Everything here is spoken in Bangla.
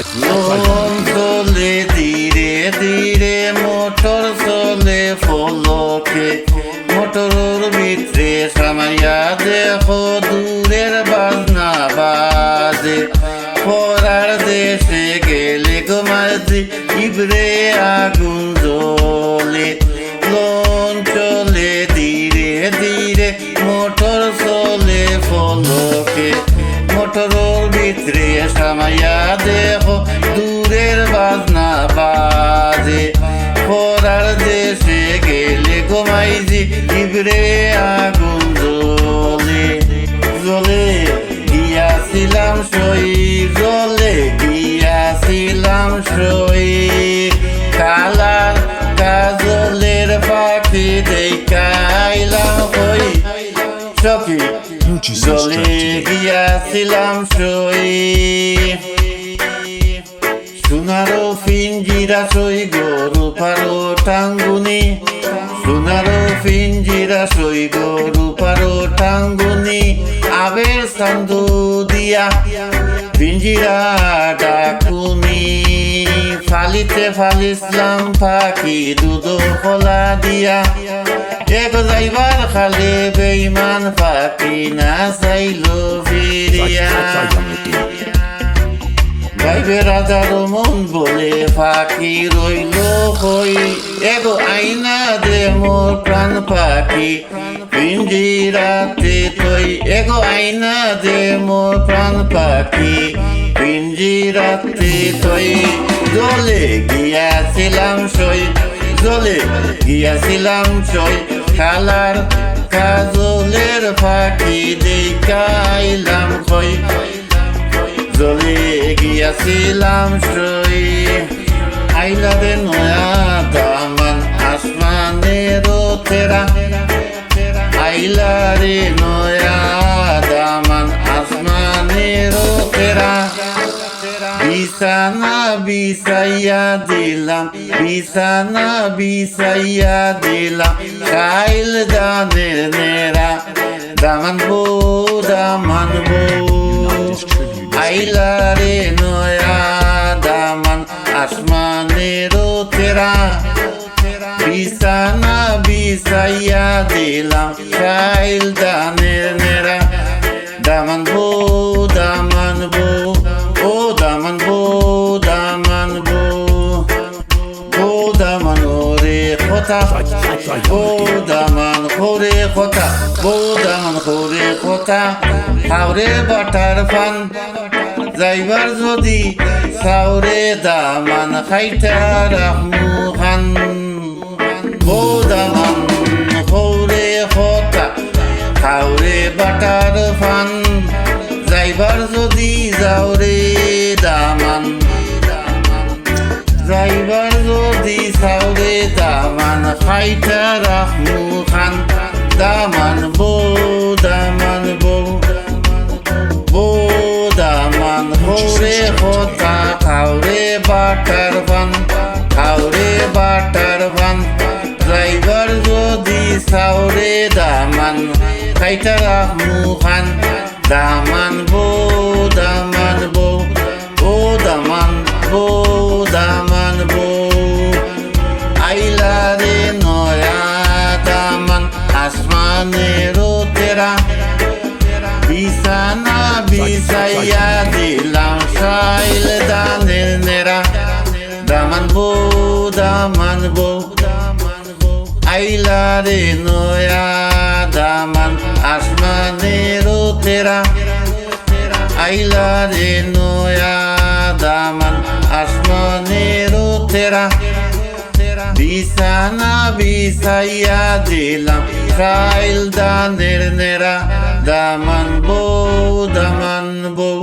লোন চলে ধীরে ধীরে মোটর চলে ফলকে মোটরের ভিতরে সামাইয়া দেখো দূরের বাজনা বাজে পরার দেশে গেলে গোমাজি ইবরে আগুন জ্বলে লোন চলে ধীরে ধীরে মোটর চলে ফলকে মোটরের ভিতরে সামাইয়া দেখো দূরের বাজনা বাজে পরার দেশে গেলে গোমাইজি ইবরে আগুন জ্বলে জ্বলে গিয়াছিলাম সই জ্বলে গিয়াছিলাম সই কালার কাজলের পাখি দেখাইলাম কই সখী জ্বলে গিয়াছিলাম সই সোনারো পিঞ্জিরা সই গরু পারো টাঙ্গুনি সোনারো পিঞ্জিরা সই গরু পারো টাঙ্গুনি আবের সান্দু দিয়া পিঞ্জিরা ডাকুনি ফালিতে ফালিসলাম পাখি দুধ খোলা দিয়া এক যাইবার খালে বেইমান পাখি না চাইলো ফিরিয়া গাইবে রাজার মন বলে পাখি রইল হই এগো আইনা দে মোর প্রাণ পাখি পিঞ্জিরাতে তুই এগো আইনা দে মোর প্রাণ পাখি পিঞ্জিরাতে তুই জ্বলে গিয়াছিলাম সই জ্বলে গিয়াছিলাম সই কালার কাজলের পাখি দেখাইলাম কই জ্বলে গিয়াছিলাম সই আইলা রে নয়া দামান আসমানের তেরা আইলা রে নয়া দামান আসমানের তেরা বিছানা বিছাইয়া দিলাম বিছানা বিছাইয়া দিলাম কাইল দানের নেরা দামান বউ আইলা রে নয়া দামান আসমানের তেরা বিছানা বিছাইয়া দিলাম কাইল দানের নেরা দামান বউ ও দামান বউ দামান ওরে কথা ও দামান করে কথা ও দামান করে কথা হাওরে বাটার ফান যাইবার যদি সাউরে দামান খাইতা রাখমু খান ও দামান করে কথা হাওরে বাটার ফান যাইবার যদি যাওরে দামান যাইবার যদি সাউরে দামান খাইতা রাখমু খান দামান বউ দামান হৌরে কথা খাওরে বাটার ফান ড্রাইভার যদি সাউরে দামান খাইতা রাখমু খান দামান বউ ও দামান বউ আইলা রে নয়া দামান আসমানের তেরা বিছানা বিছাইয়া দিলাম সাইল দানের নেরা দামান বউ আইলা রে নয়া দামান আসমানের তেরা আইলা রে নয়া দামান আসমানের তেরা বিছানা বিছাইয়া দিলাম সাইল দানের নেরা দামান বউ